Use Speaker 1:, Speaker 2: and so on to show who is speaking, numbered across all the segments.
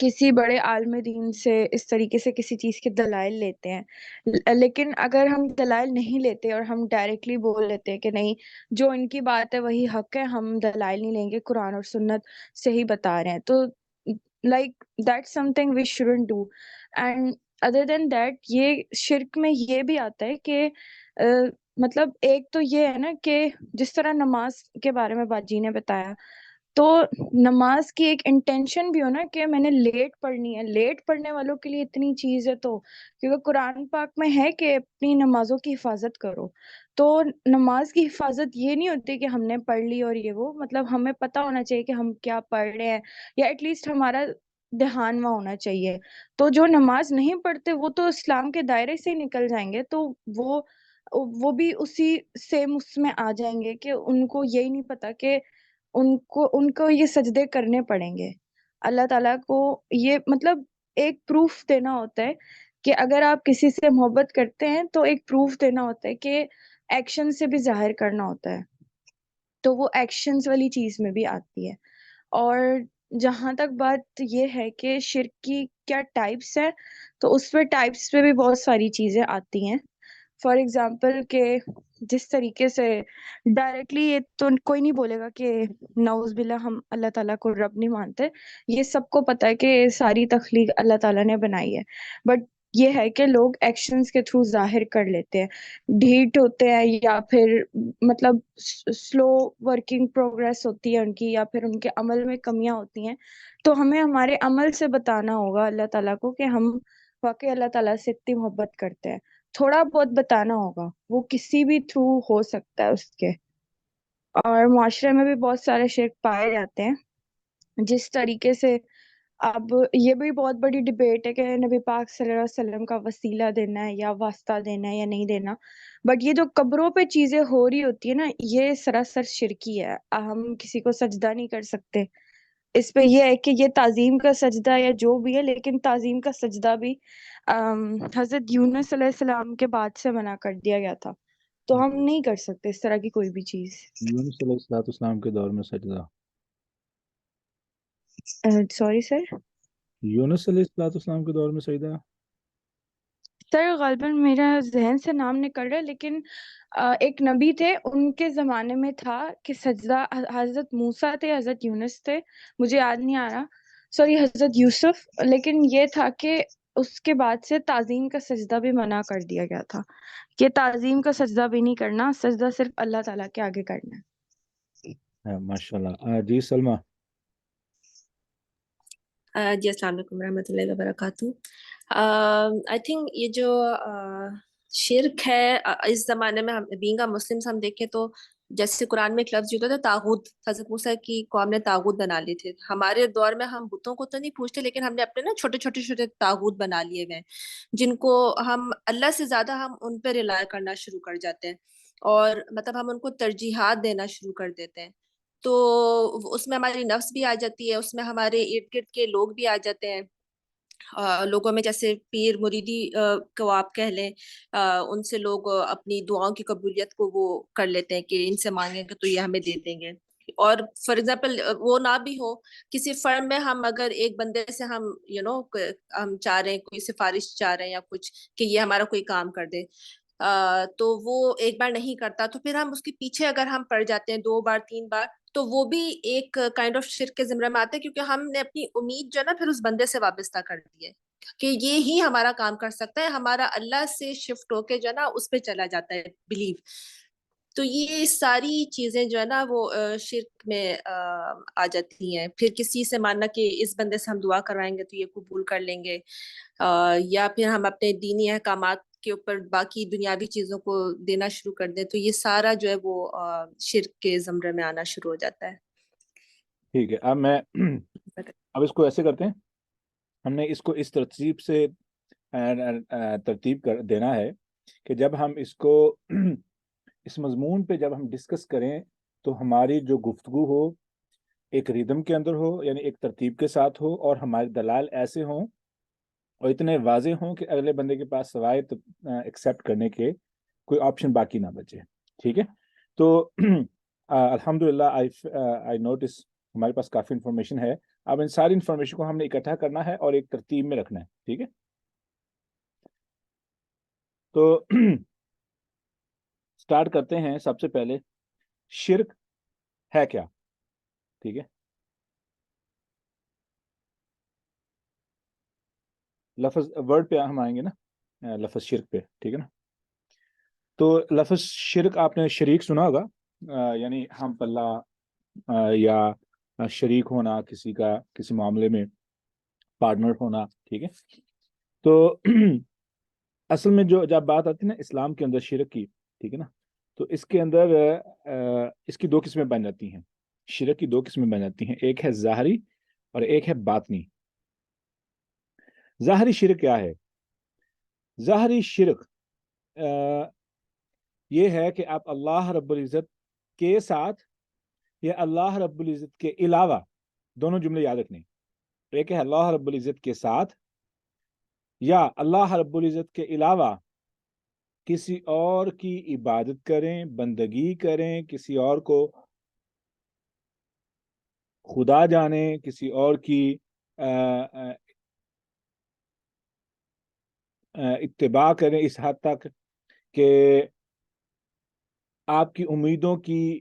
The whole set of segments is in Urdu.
Speaker 1: کسی بڑے عالم دین سے اس طریقے سے کسی چیز کے دلائل لیتے ہیں، لیکن اگر ہم دلائل نہیں لیتے اور ہم ڈائریکٹلی بول لیتے ہیں کہ نہیں جو ان کی بات ہے وہی حق ہے، ہم دلائل نہیں لیں گے، قرآن اور سنت سے ہی بتا رہے ہیں، تو like that something we shouldn't do. And other than that یہ شرک میں یہ بھی آتا ہے کہ مطلب ایک تو یہ ہے نا کہ جس طرح نماز کے بارے میں باجی نے بتایا، تو نماز کی ایک انٹینشن بھی ہو نا کہ میں نے لیٹ پڑھنی ہے. لیٹ پڑھنے والوں کے لیے اتنی چیز ہے، تو کیونکہ قرآن پاک میں ہے کہ اپنی نمازوں کی حفاظت کرو، تو نماز کی حفاظت یہ نہیں ہوتی کہ ہم نے پڑھ لی اور یہ وہ، مطلب ہمیں پتہ ہونا چاہیے کہ ہم کیا پڑھ رہے ہیں، یا ایٹ لیسٹ ہمارا دھیان وہاں ہونا چاہیے. تو جو نماز نہیں پڑھتے وہ تو اسلام کے دائرے سے ہی نکل جائیں گے، تو وہ بھی اسی سیم اس میں آ جائیں گے کہ ان کو یہی نہیں پتا کہ ان کو یہ سجدے کرنے پڑیں گے. اللہ تعالیٰ کو یہ مطلب ایک پروف دینا ہوتا ہے کہ اگر آپ کسی سے محبت کرتے ہیں تو ایک پروف دینا ہوتا ہے کہ ایکشن سے بھی ظاہر کرنا ہوتا ہے، تو وہ ایکشنز والی چیز میں بھی آتی ہے. اور جہاں تک بات یہ ہے کہ شرک کی کیا ٹائپس ہیں، تو اس پہ ٹائپس پہ بھی بہت ساری چیزیں آتی ہیں. فار ایگزامپل کہ جس طریقے سے ڈائریکٹلی یہ تو کوئی نہیں بولے گا کہ نعوذ باللہ ہم اللہ تعالیٰ کو رب نہیں مانتے، یہ سب کو پتہ ہے کہ ساری تخلیق اللہ تعالیٰ نے بنائی ہے، بٹ یہ ہے کہ لوگ ایکشنز کے تھرو ظاہر کر لیتے ہیں، ڈھیٹ ہوتے ہیں یا پھر مطلب سلو ورکنگ پروگریس ہوتی ہے ان کی، یا پھر ان کے عمل میں کمیاں ہوتی ہیں. تو ہمیں ہمارے عمل سے بتانا ہوگا اللہ تعالیٰ کو کہ ہم واقعی اللہ تعالیٰ سے اتنی محبت کرتے ہیں. تھوڑا بہت بتانا ہوگا، وہ کسی بھی تھرو ہو سکتا ہے اس کے. اور معاشرے میں بھی بہت سارے شرک پائے جاتے ہیں، جس طریقے سے اب یہ بھی بہت بڑی ڈبیٹ ہے کہ نبی پاک صلی اللہ علیہ وسلم کا وسیلہ دینا ہے یا واسطہ دینا ہے یا نہیں دینا، بٹ یہ جو قبروں پہ چیزیں ہو رہی ہوتی ہے نا، یہ سراسر شرکی ہے. ہم کسی کو سجدہ نہیں کر سکتے، اس پہ یہ ہے کہ یہ تعظیم کا سجدہ یا جو بھی ہے، لیکن تعظیم کا سجدہ بھی حضرت یونس علیہ السلام کے بعد سے منع کر دیا گیا تھا، تو ہم نہیں کر سکتے اس طرح کی کوئی بھی چیز.
Speaker 2: یونس علیہ السلام کے دور میں سجدہ،
Speaker 1: سوری سر،
Speaker 2: یونس علیہ السلام کے دور میں سجدہ،
Speaker 1: سر غالباً میرا ذہن سے نام نکل رہا ہے، لیکن ایک نبی تھے ان کے زمانے میں تھا کہ سجدہ، حضرت موسیٰ تھے، حضرت یونس تھے، مجھے یاد نہیں آ رہا، سوری حضرت یوسف، لیکن یہ تھا کہ اس کے بعد سے تعظیم کا سجدہ بھی منع کر دیا گیا تھا کہ تعظیم کا سجدہ بھی نہیں کرنا، سجدہ صرف اللہ تعالیٰ کے آگے کرنا ہے.
Speaker 2: ماشاء اللہ. جی سلمہ.
Speaker 3: جی السلام علیکم ورحمۃ اللہ وبرکاتہ. آئی تھنک یہ جو شرک ہے اس زمانے میں، بینگ اے مسلم ہم دیکھیں تو جیسے قرآن میں ایک لفظ جو تھا طاغوت، حضرت موسیٰ کی قوم نے طاغوت بنا لیے تھے. ہمارے دور میں ہم بتوں کو تو نہیں پوچھتے، لیکن ہم نے اپنے نا چھوٹے چھوٹے طاغوت بنا لیے ہوئے ہیں، جن کو ہم اللہ سے زیادہ ہم ان پہ ریلائے کرنا شروع کر جاتے ہیں، اور مطلب ہم ان کو ترجیحات دینا شروع کر دیتے ہیں. تو اس میں ہماری نفس بھی آ جاتی ہے، اس میں ہمارے ارد گرد کے لوگ بھی آ جاتے ہیں. لوگوں میں جیسے پیر مریدی کو آپ کہہ لیں، ان سے لوگ اپنی دعاؤں کی قبولیت کو وہ کر لیتے ہیں کہ ان سے مانگیں گے تو یہ ہمیں دے دیں گے. اور فار ایگزامپل وہ نہ بھی ہو، کسی فرم میں ہم اگر ایک بندے سے ہم ہم چاہ رہے ہیں، کوئی سفارش چاہ رہے ہیں یا کچھ کہ یہ ہمارا کوئی کام کر دے، تو وہ ایک بار نہیں کرتا، تو پھر ہم اس کے پیچھے اگر ہم پڑ جاتے ہیں 2 بار 3 بار، تو وہ بھی ایک کائنڈ آف شرک کے زمرے میں آتے ہیں، کیونکہ ہم نے اپنی امید جو ہے نا پھر اس بندے سے وابستہ کر دی ہے کہ یہ ہی ہمارا کام کر سکتا ہے، ہمارا اللہ سے شفٹ ہو کے جو ہے نا اس پہ چلا جاتا ہے بلیو. تو یہ ساری چیزیں جو ہے نا وہ شرک میں آ جاتی ہیں. پھر کسی سے ماننا کہ اس بندے سے ہم دعا کروائیں گے تو یہ قبول کر لیں گے، یا پھر ہم اپنے دینی احکامات کے اوپر باقی دنیاوی چیزوں کو دینا شروع کر دیں، تو یہ سارا جو ہے وہ شرک کے زمرے میں آنا شروع ہو جاتا ہے.
Speaker 2: ٹھیک ہے. اب اس کو ایسے کرتے ہیں، ہم نے اس کو اس ترتیب سے ترتیب کر دینا ہے کہ جب ہم اس کو اس مضمون پہ جب ہم ڈسکس کریں تو ہماری جو گفتگو ہو ایک ریدم کے اندر ہو، یعنی ایک ترتیب کے ساتھ ہو، اور ہمارے دلائل ایسے ہوں اور اتنے واضح ہوں کہ اگلے بندے کے پاس سوائے ایکسیپٹ کرنے کے کوئی آپشن باقی نہ بچے. ٹھیک ہے. تو الحمدللہ آئی نوٹس ہمارے پاس کافی انفارمیشن ہے. اب ان ساری انفارمیشن کو ہم نے اکٹھا کرنا ہے اور ایک ترتیب میں رکھنا ہے. ٹھیک ہے, تو سٹارٹ کرتے ہیں. سب سے پہلے شرک ہے کیا؟ ٹھیک ہے, لفظ ورڈ پہ ہم آئیں گے نا, لفظ شرک پہ. ٹھیک ہے نا, تو لفظ شرک آپ نے شریک سنا ہوگا, یعنی ہم پلہ یا شریک ہونا کسی کا, کسی معاملے میں پارٹنر ہونا. ٹھیک ہے, تو اصل میں جو جب بات آتی ہے نا اسلام کے اندر شرک کی, ٹھیک ہے نا, تو اس کے اندر اس کی دو قسمیں بن جاتی ہیں. شرک کی دو قسمیں بن جاتی ہیں, ایک ہے ظاہری اور ایک ہے باطنی. ظاہری شرک کیا ہے؟ ظاہری شرک یہ ہے کہ آپ اللہ رب العزت کے ساتھ یا اللہ رب العزت کے علاوہ, دونوں جملے یاد رکھنے, ایک ہے اللہ رب العزت کے ساتھ یا اللہ رب العزت کے علاوہ کسی اور کی عبادت کریں, بندگی کریں, کسی اور کو خدا جانیں, کسی اور کی اتباع کریں اس حد تک کہ آپ کی امیدوں کی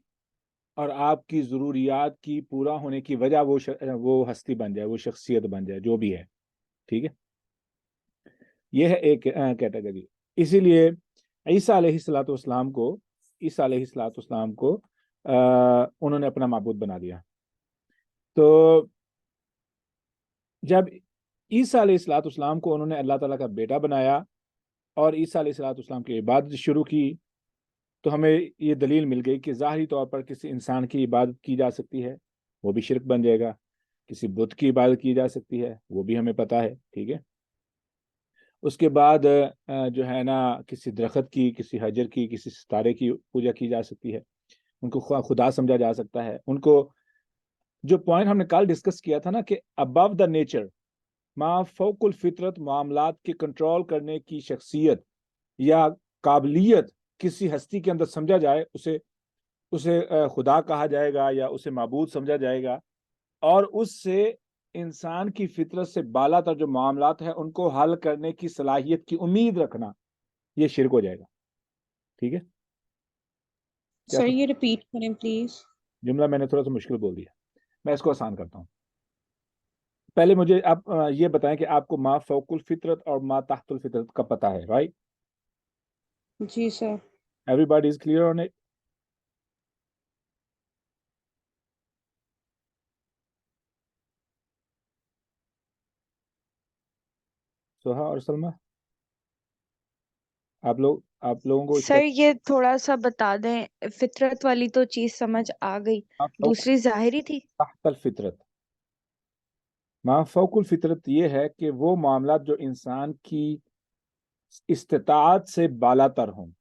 Speaker 2: اور آپ کی ضروریات کی پورا ہونے کی وجہ وہ ہستی بن جائے, وہ شخصیت بن جائے, جو بھی ہے. ٹھیک ہے, یہ ہے ایک کیٹیگری. اسی لیے عیسیٰ علیہ السلام کو انہوں نے اپنا معبود بنا دیا. تو جب عیسیٰ علیہ السلام کو انہوں نے اللہ تعالیٰ کا بیٹا بنایا اور عیسیٰ علیہ السلام کی عبادت شروع کی, تو ہمیں یہ دلیل مل گئی کہ ظاہری طور پر کسی انسان کی عبادت کی جا سکتی ہے, وہ بھی شرک بن جائے گا. کسی بت کی عبادت کی جا سکتی ہے, وہ بھی ہمیں پتا ہے. ٹھیک ہے, اس کے بعد جو ہے نا کسی درخت کی, کسی حجر کی, کسی ستارے کی پوجا کی جا سکتی ہے, ان کو خدا سمجھا جا سکتا ہے. ان کو جو پوائنٹ ہم نے کل ڈسکس کیا تھا نا کہ ابو دا نیچر, ما فوق الفطرت معاملات کے کنٹرول کرنے کی شخصیت یا قابلیت کسی ہستی کے اندر سمجھا جائے, اسے خدا کہا جائے گا یا اسے معبود سمجھا جائے گا, اور اس سے انسان کی فطرت سے بالا تر جو معاملات ہیں ان کو حل کرنے کی صلاحیت کی امید رکھنا, یہ شرک ہو جائے گا. ٹھیک ہے,
Speaker 4: سر یہ ریپیٹ کریں پلیز.
Speaker 2: جملہ میں نے تھوڑا سا مشکل بول دیا, میں اس کو آسان کرتا ہوں. پہلے مجھے آپ یہ بتائیں کہ آپ کو ما فوق الفطرت اور ما تحت الفطرت کا پتہ ہے, رائٹ؟
Speaker 4: جی sir.
Speaker 2: Everybody is clear on it? Soha اور سلمہ, آپ لوگوں کو
Speaker 1: سر یہ تھوڑا سا بتا دیں, فطرت والی تو چیز سمجھ آ گئی, دوسری ظاہری تھی.
Speaker 2: تحت الفطرت, ما فوق الفطرت یہ ہے کہ وہ معاملات جو انسان کی استطاعت سے بالا تر ہوں,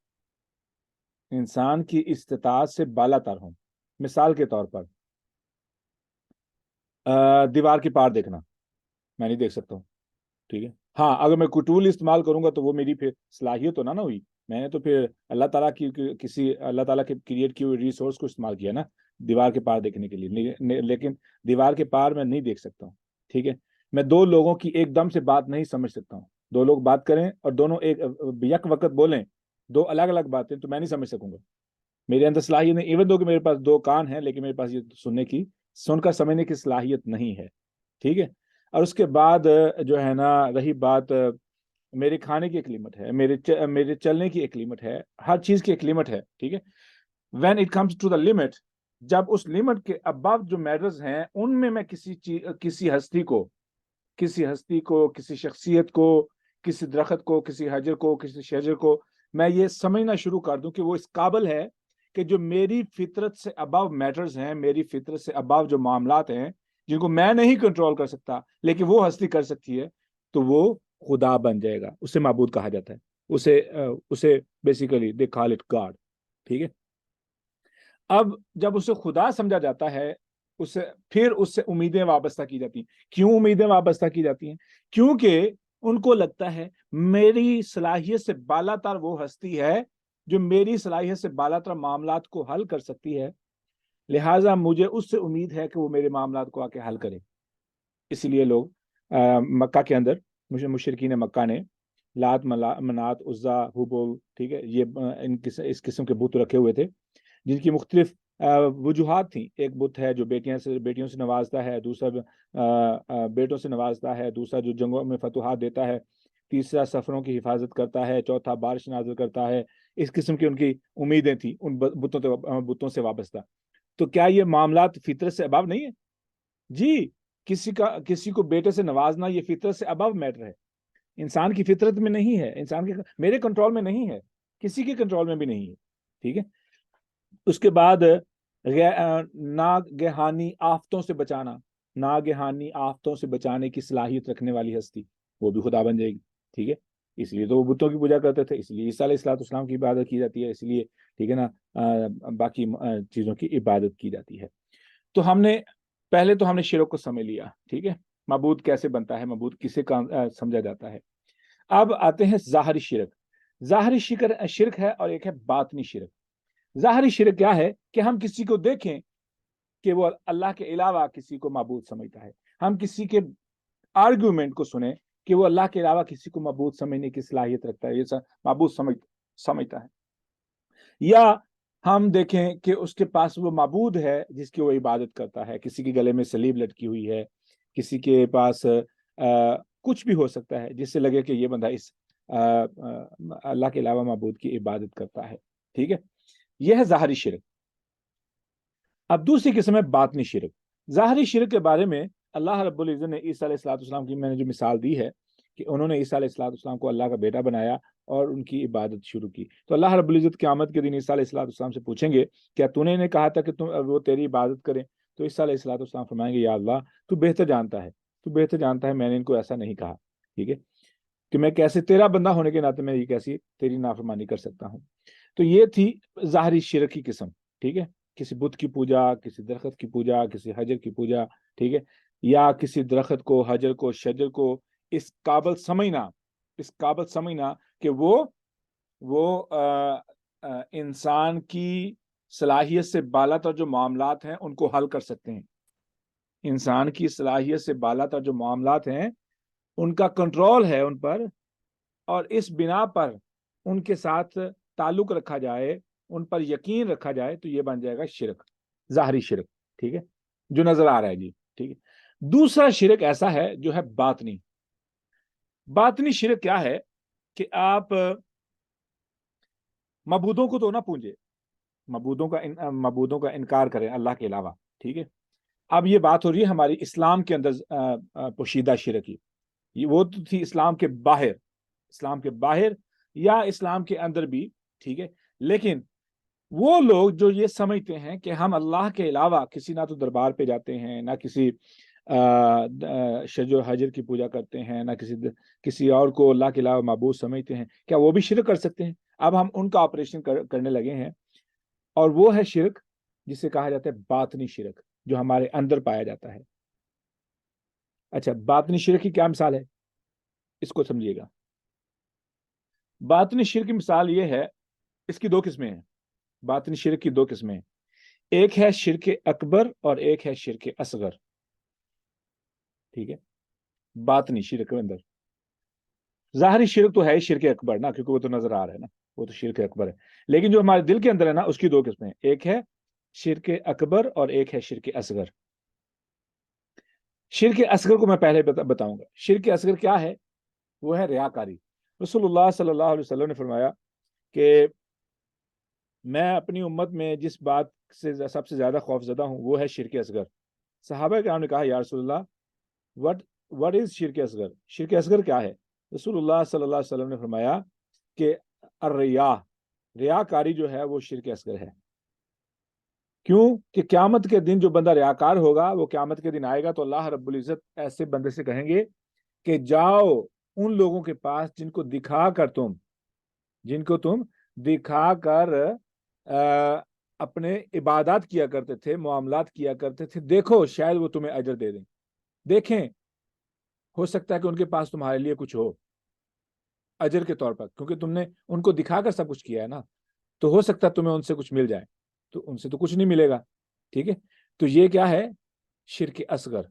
Speaker 2: انسان کی استطاعت سے بالا تر ہوں. مثال کے طور پر دیوار کی پار دیکھنا, میں نہیں دیکھ سکتا ہوں. ٹھیک ہے, ہاں اگر میں کوئی ٹول استعمال کروں گا تو وہ میری پھر صلاحیت تو نہ ہوئی, میں نے تو پھر اللہ تعالیٰ کے کریٹ کی ہوئی ریسورس کو استعمال کیا نا دیوار کے پار دیکھنے کے لیے, لیکن دیوار کے پار میں نہیں دیکھ سکتا ہوں. ٹھیک ہے, میں دو لوگوں کی ایک دم سے بات نہیں سمجھ سکتا ہوں. دو لوگ بات کریں اور دونوں یک وقت بولیں, دو الگ الگ باتیں, تو میں نہیں سمجھ سکوں گا. میرے اندر صلاحیت نہیں, ایون دو کہ میرے پاس دو کان ہیں, لیکن میرے پاس یہ سن کر سمجھنے کی صلاحیت نہیں ہے. ٹھیک ہے, اور اس کے بعد جو ہے نا رہی بات, میرے کھانے کی ایک لمٹ ہے, میرے چلنے کی ایک لمٹ ہے, ہر چیز کی ایک لمٹ ہے. ٹھیک ہے, when it comes to the limit, جب اس لمٹ کے ابو جو میٹرز ہیں ان میں کسی ہستی کو, کسی شخصیت کو, کسی درخت کو, کسی حجر کو, کسی شجر کو میں یہ سمجھنا شروع کر دوں کہ وہ اس قابل ہے کہ جو میری فطرت سے ابو میٹرز ہیں, میری فطرت سے ابو جو معاملات ہیں جن کو میں نہیں کنٹرول کر سکتا لیکن وہ ہستی کر سکتی ہے, تو وہ خدا بن جائے گا. اسے معبود کہا جاتا ہے, اسے basically they call it God. ٹھیک ہے, اب جب اسے خدا سمجھا جاتا ہے, پھر اس سے امیدیں وابستہ کی جاتی ہیں. کیوں امیدیں وابستہ کی جاتی ہیں؟ کیونکہ ان کو لگتا ہے میری صلاحیت سے بالا تر وہ ہستی ہے جو میری صلاحیت سے بالا تر معاملات کو حل کر سکتی ہے, لہٰذا مجھے اس سے امید ہے کہ وہ میرے معاملات کو آ کے حل کرے. اسی لیے لوگ مکہ کے اندر مشرکین مکہ نے لات منات عزا حبل، ٹھیک ہے، یہ اس قسم کے بت رکھے ہوئے تھے جن کی مختلف وجوہات تھیں. ایک بت ہے جو بیٹیوں سے نوازتا ہے، دوسرا بیٹوں سے نوازتا ہے، دوسرا جو جنگوں میں فتوحات دیتا ہے، تیسرا سفروں کی حفاظت کرتا ہے، چوتھا بارش نازل کرتا ہے. اس قسم کی ان کی امیدیں تھیں ان بتوں سے وابستہ. تو کیا یہ معاملات فطرت سے ابو نہیں ہے؟ جی، کسی کو بیٹے سے نوازنا یہ فطرت سے ابو میٹر ہے. انسان کی فطرت میں نہیں ہے، انسان کے میرے کنٹرول میں نہیں ہے، کسی کے کنٹرول میں بھی نہیں ہے. ٹھیک ہے. اس کے بعد ناگہانی آفتوں سے بچانا، ناگہانی آفتوں سے بچانے کی صلاحیت رکھنے والی ہستی وہ بھی خدا بن جائے گی. ٹھیک ہے. اس لیے تو وہ بتوں کی پوجا کرتے تھے، اس لیے عیسیٰ علیہ السلام کی عبادت کی جاتی ہے، اس لیے ٹھیک ہے نا باقی چیزوں کی عبادت کی جاتی ہے. تو پہلے تو ہم نے شرک کو سمجھ لیا. ٹھیک ہے. معبود کیسے بنتا ہے، معبود کسے سمجھا جاتا ہے. اب آتے ہیں ظاہری شرک. ظاہری شرک ہے اور ایک ہے باطنی شرک. ظاہری شرک کیا ہے کہ ہم کسی کو دیکھیں کہ وہ اللہ کے علاوہ کسی کو معبود سمجھتا ہے، ہم کسی کے آرگومنٹ کو سنیں کہ وہ اللہ کے علاوہ کسی کو معبود سمجھنے کی صلاحیت رکھتا ہے، یہ معبود سمجھتا ہے. یا ہم دیکھیں کہ اس کے پاس وہ معبود ہے جس کی وہ عبادت کرتا ہے، کسی کے گلے میں صلیب لٹکی ہوئی ہے، کسی کے پاس کچھ بھی ہو سکتا ہے جس سے لگے کہ یہ بندہ اس اللہ کے علاوہ معبود کی عبادت کرتا ہے. ٹھیک ہے. یہ ہے ظاہری شرک. اب دوسری قسم ہے باطنی شرک. ظاہری شرک کے بارے میں اللہ رب العزت نے عیسیٰ علیہ السلام کی میں نے جو مثال دی ہے کہ انہوں نے عیسیٰ علیہ السلام کو اللہ کا بیٹا بنایا اور ان کی عبادت شروع کی. تو اللہ رب العزت قیامت کے دن عیسیٰ علیہ السلام سے پوچھیں گے کیا تو نے انہیں کہا تھا کہ وہ تیری عبادت کریں؟ تو عیسیٰ علیہ السلام فرمائیں گے یا اللہ تو بہتر جانتا ہے میں نے ان کو ایسا نہیں کہا. ٹھیک ہے. کہ میں کیسے تیرا بندہ ہونے کے ناطے میں یہ کیسی تیری نافرمانی کر سکتا ہوں. تو یہ تھی ظاہری شرک کی قسم. ٹھیک ہے. کسی بت کی پوجا، کسی درخت کی پوجا، کسی حجر کی پوجا. ٹھیک ہے. یا کسی درخت کو، حجر کو، شجر کو اس قابل سمجھنا کہ وہ انسان کی صلاحیت سے بالا تر جو معاملات ہیں ان کو حل کر سکتے ہیں. انسان کی صلاحیت سے بالا تر جو معاملات ہیں ان کا کنٹرول ہے ان پر، اور اس بنا پر ان کے ساتھ تعلق رکھا جائے، ان پر یقین رکھا جائے، تو یہ بن جائے گا شرک، ظاہری شرک. ٹھیک ہے. جو نظر آ رہا ہے. جی ٹھیک ہے. دوسرا شرک ایسا ہے جو ہے باطنی. باطنی شرک کیا ہے کہ آپ معبودوں کو تو نہ پوجیں، معبودوں کا انکار کریں اللہ کے علاوہ. ٹھیک ہے. اب یہ بات ہو رہی ہے ہماری اسلام کے اندر پوشیدہ شرک کی. وہ تو تھی اسلام کے باہر یا اسلام کے اندر بھی. ٹھیک ہے. لیکن وہ لوگ جو یہ سمجھتے ہیں کہ ہم اللہ کے علاوہ کسی نہ تو دربار پہ جاتے ہیں، نہ کسی شجر حجر کی پوجا کرتے ہیں، نہ کسی اور کو اللہ کے علاوہ معبود سمجھتے ہیں، کیا وہ بھی شرک کر سکتے ہیں؟ اب ہم ان کا آپریشن کرنے لگے ہیں، اور وہ ہے شرک جسے کہا جاتا ہے باطنی شرک، جو ہمارے اندر پایا جاتا ہے. اچھا، باطنی شرک کی کیا مثال ہے؟ اس کو سمجھیے گا. باطنی شرک کی مثال یہ ہے، اس کی دو قسمیں ہیں. باطنی شرک کی دو قسمیں ہیں. ایک ہے شرک اکبر اور ایک ہے شرک اصغر. ٹھیک ہے. باطنی شرک کے اندر ظاہری شرک تو ہے شرک اکبر نا، کیونکہ وہ تو نظر آ رہا ہے نا، وہ تو شرک اکبر ہے. لیکن جو ہمارے دل کے اندر ہے نا، اس کی دو قسمیں ہیں. ایک ہے شرک اکبر اور ایک ہے شرک اصغر. شرک اصغر کو میں پہلے بتاؤں گا. شرک اصغر کیا ہے؟ وہ ہے ریاکاری. رسول اللہ صلی اللہ علیہ وسلم نے فرمایا کہ میں اپنی امت میں جس بات سے سب سے زیادہ خوف زدہ ہوں وہ ہے شرک اصغر. صحابہ کرام نے کہا یا رسول اللہ what is شرک اصغر؟ شرک اصغر کیا ہے؟ رسول اللہ صلی اللہ علیہ وسلم نے فرمایا کہ ریاکاری جو ہے وہ شرک اصغر ہے. کیوں کہ قیامت کے دن جو بندہ ریاکار ہوگا وہ قیامت کے دن آئے گا تو اللہ رب العزت ایسے بندے سے کہیں گے کہ جاؤ ان لوگوں کے پاس جن کو تم دکھا کر اپنے عبادات کیا کرتے تھے، معاملات کیا کرتے تھے، دیکھو شاید وہ تمہیں اجر دے دیں. دیکھیں، ہو سکتا ہے کہ ان کے پاس تمہارے لیے کچھ ہو اجر کے طور پر، کیونکہ تم نے ان کو دکھا کر سب کچھ کیا ہے نا، تو ہو سکتا ہے تمہیں ان سے کچھ مل جائے. تو ان سے تو کچھ نہیں ملے گا. ٹھیک ہے. تو یہ کیا ہے؟ شرک اصغر.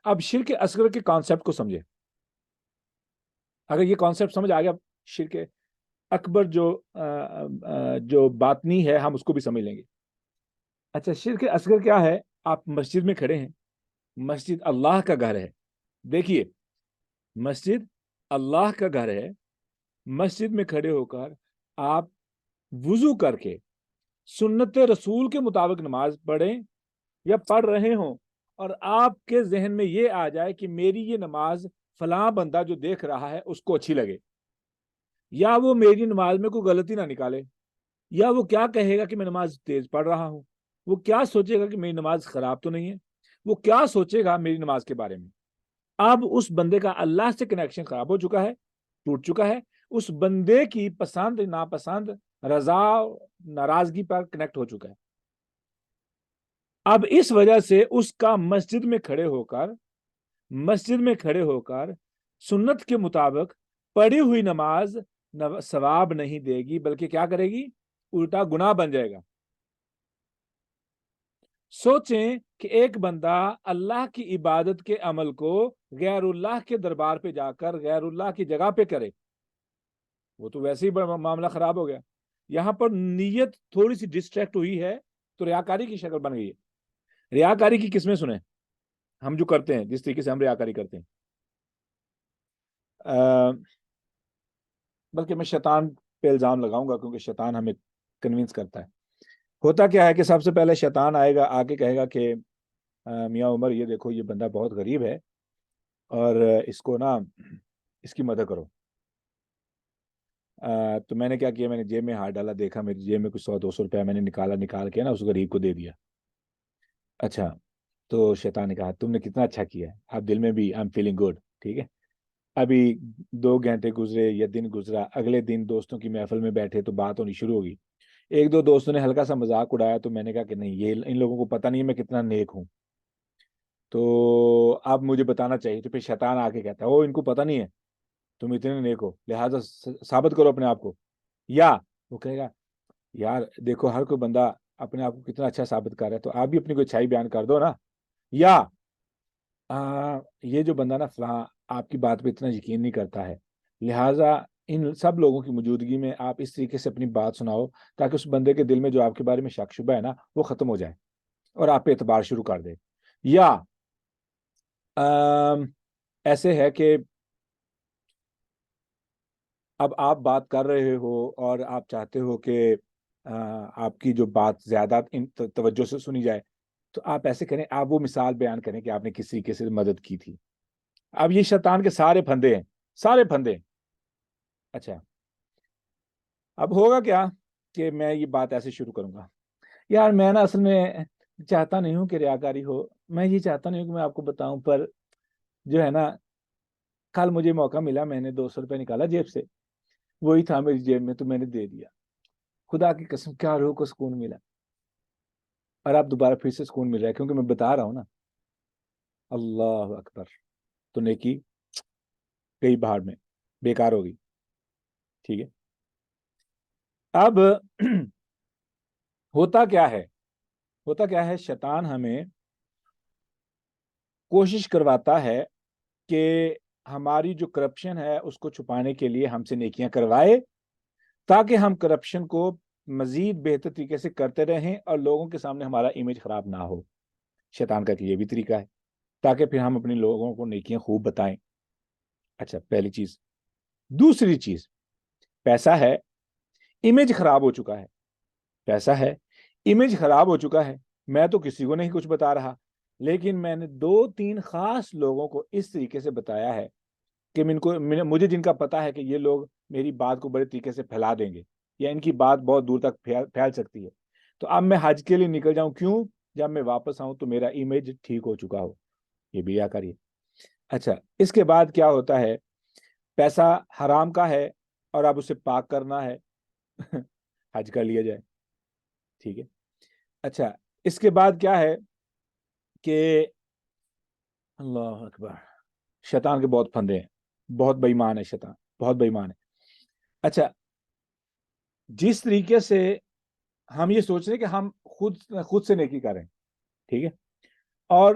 Speaker 2: اب شرک اصغر کے کانسیپٹ کو سمجھے. اگر یہ کانسیپٹ سمجھ آ گیا شرک اکبر جو باطنی ہے ہم اس کو بھی سمجھ لیں گے. اچھا شرک اصغر کیا ہے؟ آپ مسجد میں کھڑے ہیں, مسجد اللہ کا گھر ہے. دیکھیے مسجد اللہ کا گھر ہے, مسجد میں کھڑے ہو کر آپ وضو کر کے سنت رسول کے مطابق نماز پڑھیں یا پڑھ رہے ہوں اور آپ کے ذہن میں یہ آ جائے کہ میری یہ نماز فلاں بندہ جو دیکھ رہا ہے اس کو اچھی لگے, یا وہ میری نماز میں کوئی غلطی نہ نکالے, یا وہ کیا کہے گا کہ میں نماز تیز پڑھ رہا ہوں, وہ کیا سوچے گا کہ میری نماز خراب تو نہیں ہے, وہ کیا سوچے گا میری نماز کے بارے میں. اب اس بندے کا اللہ سے کنیکشن خراب ہو چکا ہے, ٹوٹ چکا ہے, اس بندے کی پسند ناپسند رضا ناراضگی پر کنیکٹ ہو چکا ہے. اب اس وجہ سے اس کا مسجد میں کھڑے ہو کر سنت کے مطابق پڑھی ہوئی نماز ثواب نہیں دے گی, بلکہ کیا کرے گی؟ الٹا گناہ بن جائے گا. سوچیں کہ ایک بندہ اللہ کی عبادت کے عمل کو غیر اللہ کے دربار پہ جا کر غیر اللہ کی جگہ پہ کرے, وہ تو ویسے ہی معاملہ خراب ہو گیا. یہاں پر نیت تھوڑی سی ڈسٹریکٹ ہوئی ہے تو ریاکاری کی شکل بن گئی ہے. ریاکاری کی قسمیں سنیں, ہم جو کرتے ہیں, جس طریقے سے ہم ریاکاری کرتے ہیں, بلکہ میں شیطان پہ الزام لگاؤں گا کیونکہ شیطان ہمیں کنونس کرتا ہے. ہوتا کیا ہے کہ سب سے پہلے شیطان آئے گا, آ کے کہے گا کہ میاں عمر یہ دیکھو یہ بندہ بہت غریب ہے اور اس کو نا اس کی مدد کرو. تو میں نے کیا کیا, میں نے جیب میں ہاتھ ڈالا, دیکھا میری جیب میں کچھ 100-200 روپیہ میں نے نکال کے نا اس غریب کو دے دیا. اچھا تو شیطان نے کہا تم نے کتنا اچھا کیا ہے, اب دل میں بھی آئی ایم فیلنگ گڈ, ٹھیک ہے. ابھی 2 گھنٹے گزرے یا دن گزرا, اگلے دن دوستوں کی محفل میں بیٹھے تو بات ہونی شروع ہوگی. 1-2 دوستوں نے ہلکا سا مذاق اڑایا تو میں نے کہا کہ نہیں, یہ ان لوگوں کو پتہ نہیں ہے میں کتنا نیک ہوں, تو اب مجھے بتانا چاہیے. تو پھر شیطان آ کے کہتا ہے ان کو پتہ نہیں ہے تم اتنے نیک ہو, لہٰذا ثابت کرو اپنے آپ کو. یا وہ کہے گا یار دیکھو ہر کوئی بندہ اپنے آپ کو کتنا اچھا ثابت کر رہا ہے, تو آپ بھی اپنی کوئی اچھائی بیان کر دو نا. یا یہ جو بندہ نا فلاں آپ کی بات پہ اتنا یقین نہیں کرتا ہے, لہٰذا ان سب لوگوں کی موجودگی میں آپ اس طریقے سے اپنی بات سناؤ تاکہ اس بندے کے دل میں جو آپ کے بارے میں شک شبہ ہے نا وہ ختم ہو جائے اور آپ پہ اعتبار شروع کر دے. یا ایسے ہے کہ اب آپ بات کر رہے ہو اور آپ چاہتے ہو کہ آپ کی جو بات زیادہ توجہ سے سنی جائے, تو آپ ایسے کریں, آپ وہ مثال بیان کریں کہ آپ نے کس طریقے سے مدد کی تھی. اب یہ شیطان کے سارے پھندے ہیں. اچھا اب ہوگا کیا کہ میں یہ بات ایسے شروع کروں گا, یار میں نا اصل میں چاہتا نہیں ہوں کہ ریاکاری ہو, میں یہ چاہتا نہیں ہوں کہ میں آپ کو بتاؤں, پر جو ہے نا کل مجھے موقع ملا, میں نے 200 روپے نکالا جیب سے, وہی تھا میری جیب میں تو میں نے دے دیا. خدا کی قسم کیا روح کو سکون ملا, اور آپ دوبارہ پھر سے سکون مل رہا ہے کیونکہ میں بتا رہا ہوں نا. اللہ اکبر, تو نیکی کئی بہار میں بیکار ہوگی. ٹھیک ہے, اب ہوتا کیا ہے, شیطان ہمیں کوشش کرواتا ہے کہ ہماری جو کرپشن ہے اس کو چھپانے کے لیے ہم سے نیکیاں کروائے تاکہ ہم کرپشن کو مزید بہتر طریقے سے کرتے رہیں اور لوگوں کے سامنے ہمارا امیج خراب نہ ہو. شیطان کا یہ بھی طریقہ ہے تاکہ پھر ہم اپنے لوگوں کو نیکیاں خوب بتائیں. اچھا پہلی چیز. دوسری چیز, پیسہ ہے, امیج خراب ہو چکا ہے. پیسہ ہے, امیج خراب ہو چکا ہے. میں تو کسی کو نہیں کچھ بتا رہا, لیکن میں نے 2-3 خاص لوگوں کو اس طریقے سے بتایا ہے کہ مجھے جن کا پتا ہے کہ یہ لوگ میری بات کو بڑے طریقے سے پھیلا دیں گے یا ان کی بات بہت دور تک پھیل سکتی ہے, تو اب میں حج کے لیے نکل جاؤں. کیوں؟ جب میں واپس آؤں تو میرا امیج ٹھیک ہو چکا ہو. یہ بھی یا کریے. اچھا اس کے بعد کیا ہوتا ہے, پیسہ حرام کا ہے اور اب اسے پاک کرنا ہے, حج کر لیا جائے. ٹھیک ہے. اچھا اس کے بعد کیا ہے کہ اللہ اکبر, شیطان کے بہت پھندے ہیں, بہت بے ایمان ہے شیطان, بہت بے ایمان ہے. اچھا جس طریقے سے ہم یہ سوچ رہے ہیں کہ ہم خود سے نیکی کریں, ٹھیک ہے, اور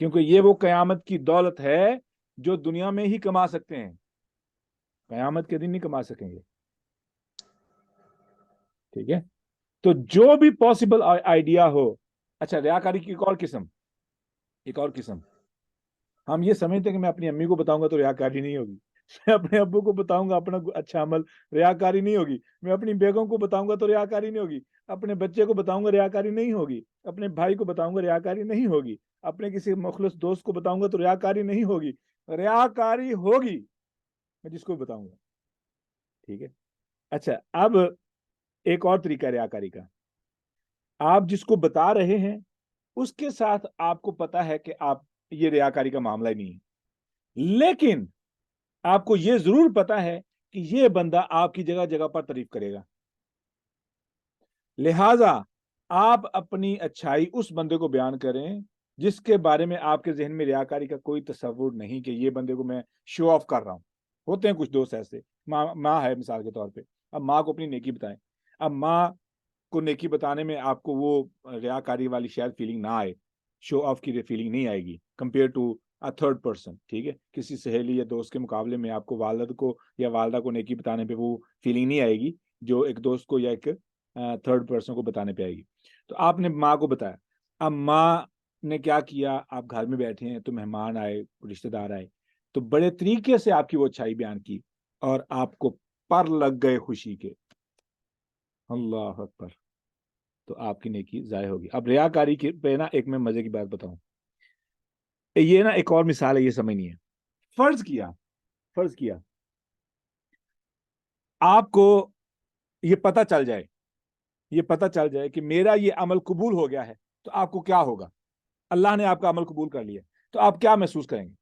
Speaker 2: کیونکہ یہ وہ قیامت کی دولت ہے جو دنیا میں ہی کما سکتے ہیں، قیامت کے دن نہیں کما سکیں گے. ٹھیک ہے، تو جو بھی پاسبل آئیڈیا ہو. اچھا، ریاکاری کی ایک اور قسم ہم یہ سمجھتے ہیں کہ میں اپنی امی کو بتاؤں گا تو ریاکاری نہیں ہوگی، میں اپنے ابو کو بتاؤں گا اپنا اچھا عمل، ریاکاری نہیں ہوگی. میں اپنی بیگم کو بتاؤں گا تو ریاکاری نہیں ہوگی، اپنے بچے کو بتاؤں گا ریاکاری نہیں ہوگی، اپنے بھائی کو بتاؤں گا ریاکاری نہیں ہوگی، اپنے کسی مخلص دوست کو بتاؤں گا تو ریاکاری نہیں ہوگی. ریاکاری ہوگی میں جس کو بتاؤں گا. ٹھیک ہے. اچھا، اب ایک اور طریقہ ریاکاری کا، آپ جس کو بتا رہے ہیں اس کے ساتھ آپ کو پتا ہے کہ آپ یہ ریاکاری کا معاملہ ہی نہیں ہے، لیکن آپ کو یہ ضرور پتا ہے کہ یہ بندہ آپ کی جگہ جگہ پر تعریف کرے گا، لہذا آپ اپنی اچھائی اس بندے کو بیان کریں جس کے بارے میں آپ کے ذہن میں ریاکاری کا کوئی تصور نہیں کہ یہ بندے کو میں شو آف کر رہا ہوں. ہوتے ہیں کچھ دوست ایسے، ماں ہے مثال کے طور پہ، اب ماں کو اپنی نیکی بتائیں. اب ماں کو نیکی بتانے میں آپ کو وہ ریاکاری والی شاید فیلنگ نہ آئے، شو آف کی فیلنگ نہیں آئے گی کمپیئر ٹو تھرڈ پرسن. ٹھیک ہے، کسی سہیلی یا دوست کے مقابلے میں آپ کو والد کو یا والدہ کو نیکی بتانے پہ وہ فیلنگ نہیں آئے گی جو ایک دوست کو یا ایک تھرڈ پرسن کو بتانے پہ آئے گی. تو آپ نے ماں کو بتایا، اب ماں نے کیا کیا، آپ گھر میں بیٹھے ہیں تو مہمان آئے، رشتہ دار آئے، تو بڑے طریقے سے آپ کی وہ اچھائی بیان کی اور آپ کو پر لگ گئے خوشی کے، اللہ اکبر، تو آپ کی نیکی ضائع ہوگی. اب ریاکاری کے پہ نا ایک میں مزے کی بات بتاؤں، یہ نا ایک اور مثال ہے، یہ سمجھنی ہے. فرض کیا آپ کو یہ پتہ چل جائے کہ میرا یہ عمل قبول ہو گیا ہے، تو آپ کو کیا ہوگا؟ اللہ نے آپ کا عمل قبول کر لیا تو آپ کیا محسوس کریں گے؟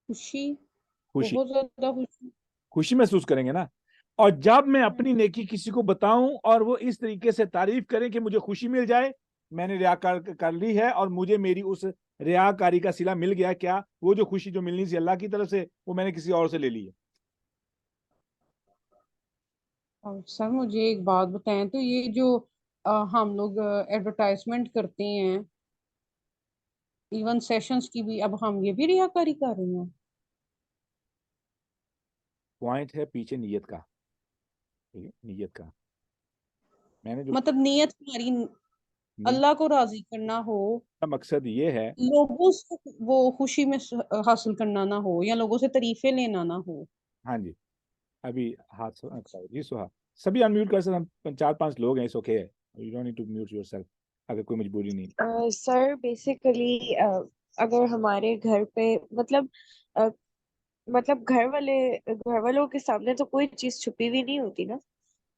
Speaker 4: خوشی،
Speaker 2: خوشی،
Speaker 4: بہت زیادہ خوشی.
Speaker 2: خوشی محسوس کریں گے نا. اور جب میں اپنی نیکی کسی کو بتاؤں اور وہ اس طریقے سے تعریف کریں کہ مجھے خوشی مل جائے، میں نے ریاکار کر لی ہے اور مجھے میری اس ریاکاری کا صلہ مل گیا، کیا وہ جو خوشی جو ملنی تھی اللہ کی طرف سے وہ میں نے کسی اور سے لے لی ہے.
Speaker 4: سر مجھے ایک بات بتائیں، تو یہ جو ہم لوگ ایڈورٹائزمنٹ کرتے ہیں ایون سیشنز کی بھی، اب ہم یہ بھی ریاکاری کر رہے ہیں؟
Speaker 2: پوائنٹ ہے پیچھے نیت کا. ٹھیک ہے، نیت کا میں نے جو
Speaker 4: مطلب نیت ہماری اللہ کو راضی کرنا ہو،
Speaker 2: مقصد یہ ہے،
Speaker 4: لوگوں سے وہ خوشی میں حاصل کرنا نہ ہو، یا لوگوں سے تعریفیں لینا نہ ہو.
Speaker 2: ہاں جی، ابھی ہاتھ جی سہا سبھی انمیوٹ کر سکتے ہیں، 4-5 لوگ ہیں، اس اوکے ہے، you don't need to mute yourself اگر کوئی مجبوری نہیں.
Speaker 1: سر بیسیکلی اگر ہمارے گھر پہ مطلب گھر والوں کے سامنے تو کوئی چیز چھپی ہوئی نہیں ہوتی نا،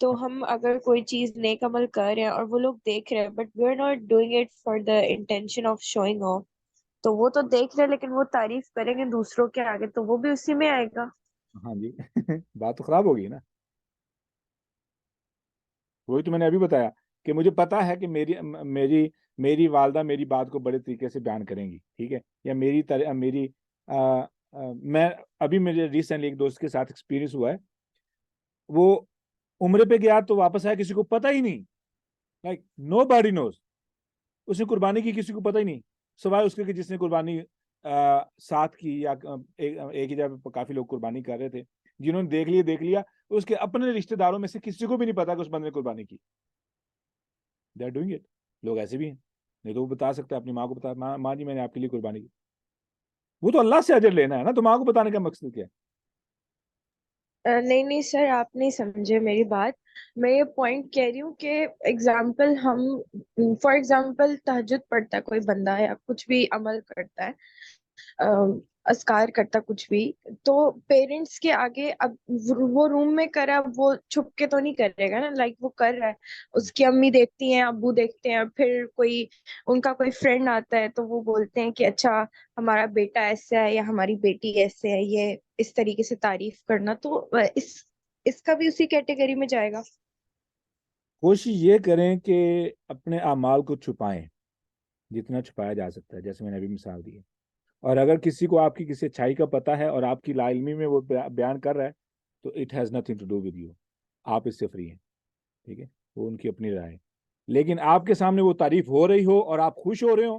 Speaker 1: تو ہم اگر کوئی چیز نیک عمل کر رہے ہیں اور وہ لوگ دیکھ رہے ہیں but we are not doing it for the intention of showing off, تو وہ تو دیکھ رہے ہیں لیکن وہ تعریف کریں گے دوسروں کے آگے تو وہ بھی اسی میں آئے گا.
Speaker 2: ہاں جی بات تو خراب ہوگی نا. وہی تو میں نے ابھی بتایا کہ مجھے پتا ہے کہ میری والدہ میری بات کو بڑے طریقے سے بیان کریں گی. ٹھیک ہے، یا میں ابھی میرے ریسنٹلی ایک دوست کے ساتھ ایکسپیرینس ہوا ہے، وہ عمرے پہ گیا تو واپس آیا، کسی کو پتا ہی نہیں، لائک نو باڈی نوز اس نے قربانی کی، کسی کو پتا ہی نہیں سوائے اس کے کہ جس نے قربانی ساتھ کی، یا ایک ہی جگہ پہ کافی لوگ قربانی کر رہے تھے، جنہوں نے دیکھ لیا اس کے اپنے رشتہ داروں میں سے کسی کو بھی نہیں پتا کہ اس بندے نے قربانی کی. They are doing it. لوگ ایسے بھی ہیں، نہیں تو وہ بتا سکتا ہے اپنی ماں کو، بتا ماں جی میں نے آپ کے لیے قربانی کی. وہ تو اللہ سے اجر لینا ہے نا، تو ماں کو بتانے کا مقصد کیا ہے؟
Speaker 1: نہیں سر، آپ نہیں سمجھے میری بات. میں یہ پوائنٹ کہہ رہی ہوں کہ اگزامپل ہم فار ایگزامپل تہجد پڑھتا ہے کوئی بندہ یا کچھ بھی عمل کرتا ہے، اذکار کرتا کچھ بھی، تو پیرنٹس کے آگے اب وہ روم میں کرا، وہ چھپ کے تو نہیں کرے گا نا، لائک وہ کر رہا ہے، اس کی امی دیکھتی ہیں، ابو دیکھتے ہیں، پھر ان کا کوئی فرینڈ آتا ہے تو وہ بولتے ہیں کہ اچھا ہمارا بیٹا ایسا ہے یا ہماری بیٹی ایسے ہے، یہ اس طریقے سے تعریف کرنا، تو اس کا بھی اسی کیٹیگری میں جائے گا.
Speaker 2: کوشش یہ کریں کہ اپنے اعمال کو چھپائیں جتنا چھپایا جا سکتا ہے، جیسے میں نے ابھی مثال دی ہے. اور اگر کسی کو آپ کی کسی اچھائی کا پتہ ہے اور آپ کی لا علمی میں وہ بیان کر رہا ہے تو it has nothing to do with you, آپ اس سے فری ہیں. ٹھیک ہے، وہ ان کی اپنی رائے ہے، لیکن آپ کے سامنے وہ تعریف ہو رہی ہو اور آپ خوش ہو رہے ہو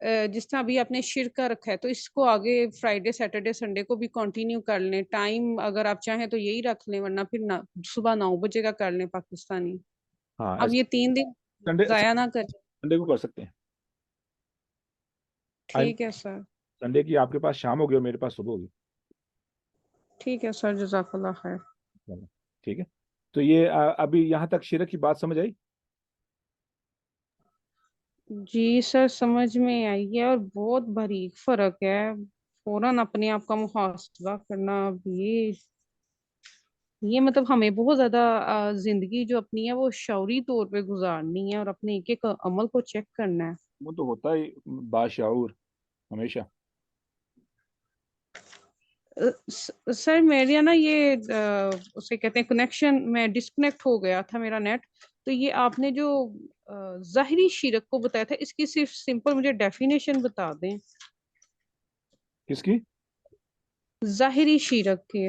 Speaker 4: جس طرح ابھی آپ نے شرک کا رکھا ہے تو اس کو آگے فرائیڈے سیٹرڈے سنڈے کو بھی کنٹینیو کر لیں. ٹائم اگر آپ چاہیں تو یہی رکھ لیں, ورنہ پھر صبح 9 بجے کا کر لیں پاکستانی.
Speaker 2: ہاں
Speaker 4: اب یہ 3 دن
Speaker 2: سنڈے
Speaker 4: ضائع نہ کریں.
Speaker 2: سنڈے کو کر سکتے ہیں.
Speaker 4: ٹھیک ہے سر.
Speaker 2: سنڈے کی آپ کے پاس شام ہوگی اور میرے پاس صبح ہوگی.
Speaker 4: ٹھیک ہے سر, جزاک اللہ خیر.
Speaker 2: ٹھیک ہے, تو یہ ابھی یہاں تک شرک کی بات سمجھ آئی؟
Speaker 4: جی سر, سمجھ میں آئی ہے, اور بہت باریک فرق ہے. فوراً اپنے آپ کا محاسبہ کرنا یہ مطلب ہمیں بہت زیادہ زندگی جو اپنی ہے وہ شعوری طور پہ گزارنی ہے, اور اپنے ایک ایک عمل کو چیک کرنا ہے.
Speaker 2: وہ تو ہوتا ہی باشعور ہمیشہ.
Speaker 4: سر میرے نا یہ اسے کہتے ہیں کنیکشن میں ڈسکنیکٹ ہو گیا تھا میرا نیٹ. تو یہ آپ نے جو ظاہری شرک کو بتایا تھا, اس کی صرف سمپل مجھے ڈیفینیشن بتا دیں.
Speaker 2: کس کی؟
Speaker 4: ظاہری شرک کی.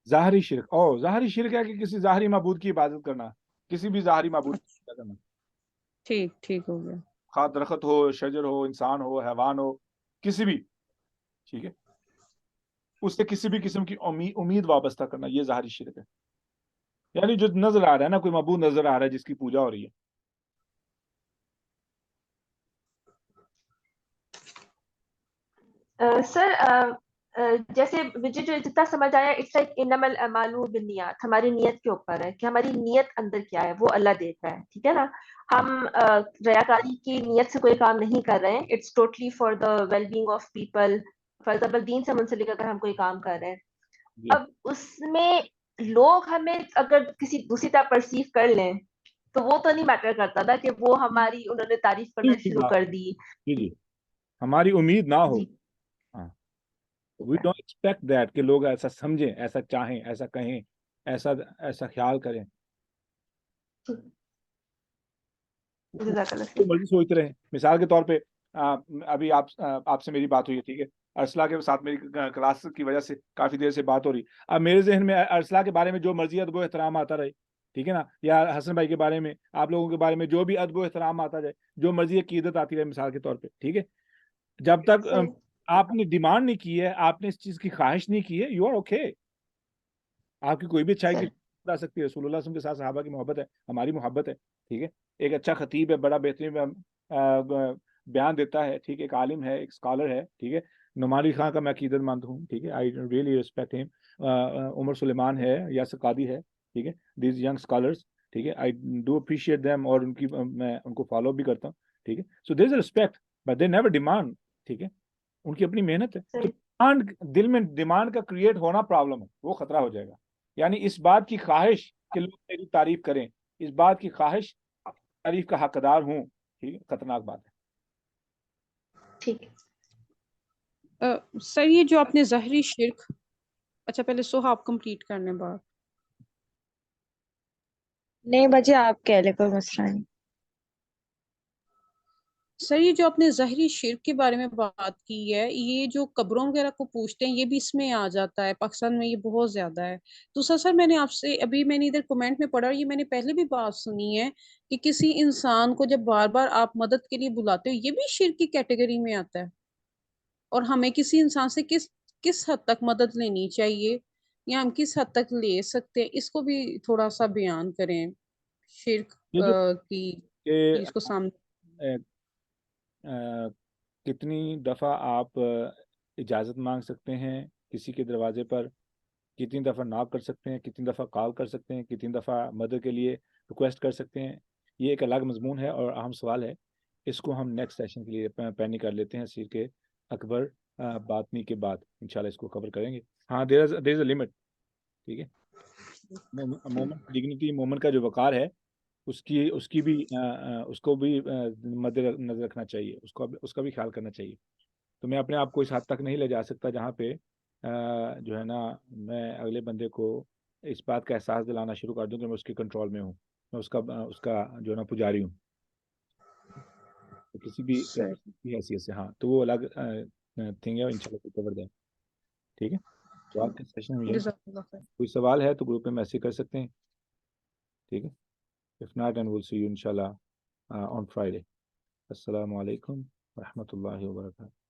Speaker 2: ظاہری شرک, ظاہری شرک ہے کہ کسی ظاہری معبود کی عبادت کرنا, کسی بھی ظاہری معبود کی عبادت کرنا.
Speaker 4: ٹھیک ہو گیا.
Speaker 2: خواہ درخت ہو, شجر ہو, انسان ہو, حیوان ہو, کسی بھی. ٹھیک ہے, اس سے کسی بھی قسم کی امید وابستہ کرنا, یہ ظاہری شرک ہے. یعنی جو نظر آ رہا ہے نا, کوئی معبود نظر آ رہا ہے جس کی پوجا ہو رہی ہے.
Speaker 3: سر جیسے مجھے جو جتنا سمجھ آیا, اٹس لائک انما الاعمال بالنیات, ہماری نیت کے اوپر ہے کہ ہماری نیت اندر کیا ہے, وہ اللہ دیکھ رہا ہے. ٹھیک ہے نا, ہم ریاکاری کی نیت سے کوئی کام نہیں کر رہے ہیں. It's totally for the wellbeing of people. For example دین سے منسلک اگر ہم کوئی کام کر رہے ہیں, اب اس میں لوگ ہمیں اگر کسی دوسری طرح پرسیو کر لیں تو وہ تو نہیں میٹر کرتا تھا کہ وہ ہماری انہوں نے تعریف کرنا شروع کر دی.
Speaker 2: جی ہماری امید نہ ہو.
Speaker 3: جی.
Speaker 2: We don't expect that کہ لوگ ایسا سمجھیں, ایسا چاہیں, ایسا کہیں, ایسا خیال کریں. مرضی سوچتے رہیں. مثال کے طور پہ ابھی آپ سے میری بات ہوئی ہے, ٹھیک ہے, ارسلہ کے ساتھ میری کلاس کی وجہ سے کافی دیر سے بات ہو رہی. اب میرے ذہن میں ارسلہ کے بارے میں جو مرضی ادب و احترام آتا رہے, ٹھیک ہے نا, یا حسن بھائی کے بارے میں, آپ لوگوں کے بارے میں جو بھی ادب و احترام آتا جائے, جو مرضی عقیدت آتی رہے مثال کے طور پہ, ٹھیک ہے, جب تک آپ نے ڈیمانڈ نہیں کی ہے, آپ نے اس چیز کی خواہش نہیں کی ہے, یو آر اوکے. آپ کی کوئی بھی اچھائی کی بتا سکتی ہے. رسول اللہ صلی اللہ علیہ وسلم کے ساتھ صحابہ کی محبت ہے, ہماری محبت ہے. ٹھیک ہے, ایک اچھا خطیب ہے, بڑا بہترین بیان دیتا ہے, ٹھیک ہے, ایک عالم ہے, ایک اسکالر ہے, ٹھیک ہے, نعمانی خان کا میں عقیدت مانتا ہوں, ٹھیک ہے, آئی ریئلی ریسپیکٹ ہم. عمر سلیمان ہے, یاسر قادی ہے, ٹھیک ہے, دیز ینگ اسکالرس, ٹھیک ہے, آئی ڈو اپریشیٹ دیم, اور میں ان کو فالو بھی کرتا ہوں, ٹھیک ہے. So there is a respect but they never demand. ٹھیک ہے, ان کی اپنی محنت ہے. تو دل میں ڈیمانڈ کا کریٹ ہونا پرابلم ہے, وہ خطرہ ہو جائے گا. یعنی اس بات کی خواہش کہ لوگ میری تعریف کریں, اس بات کی خواہش تعریف کا حقدار ہوں, ٹھیک ہے, خطرناک بات ہے.
Speaker 3: ٹھیک
Speaker 4: ہے سر, یہ جو آپ نے ظاہری شرک, اچھا پہلے سوہا آپ کمپلیٹ کرنے بعد.
Speaker 1: نہیں بجے آپ کہہ لے, کوئی مسئلہ نہیں.
Speaker 4: سر یہ جو آپ نے ظاہری شرک کے بارے میں بات کی ہے, یہ جو قبروں وغیرہ کو پوچھتے ہیں, یہ بھی اس میں آ جاتا ہے. پاکستان میں یہ بہت زیادہ ہے. تو سر میں نے آپ سے ابھی میں نے ادھر کمنٹ میں پڑھا, یہ میں نے پہلے بھی بات سنی ہے کہ کسی انسان کو جب بار بار آپ مدد کے لیے بلاتے ہو, یہ بھی شرک کی کیٹیگری میں آتا ہے. اور ہمیں کسی انسان سے کس حد تک مدد لینی چاہیے, یا ہم کس حد تک لے سکتے ہیں, اس کو بھی تھوڑا سا بیان کریں. شرک کی چیز کو سامنے.
Speaker 2: کتنی دفعہ آپ اجازت مانگ سکتے ہیں کسی کے دروازے پر, کتنی دفعہ ناک کر سکتے ہیں, کتنی دفعہ کال کر سکتے ہیں, کتنی دفعہ مدد کے لیے ریکویسٹ کر سکتے ہیں, یہ ایک الگ مضمون ہے اور اہم سوال ہے. اس کو ہم نیکسٹ سیشن کے لیے پینی کر لیتے ہیں. سیر کے اکبر باطنی کے بعد انشاءاللہ اس کو کور کریں گے. ہاں, دیر از اے لمٹ. ٹھیک ہے, مومن ڈگنیٹی, مومن کا جو وقار ہے, اس کی بھی اس کو بھی مد نظر رکھنا چاہیے, اس کا بھی خیال کرنا چاہیے. تو میں اپنے آپ کو اس حد تک نہیں لے جا سکتا جہاں پہ جو ہے نا میں اگلے بندے کو اس بات کا احساس دلانا شروع کر دوں کہ میں اس کے کنٹرول میں ہوں, میں اس کا جو ہے نا پجاری ہوں, کسی بھی حیثیت سے. ہاں, تو وہ الگ تھنگ ہے, انشاءاللہ کور دیں. ٹھیک ہے, تو آپ کے سیشن میں کوئی سوال ہے تو گروپ میں میسج کر سکتے ہیں. ٹھیک ہے, if not, and we'll see you inshallah on Friday. السلام علیکم. ورحمۃ اللہ وبرکاتہ.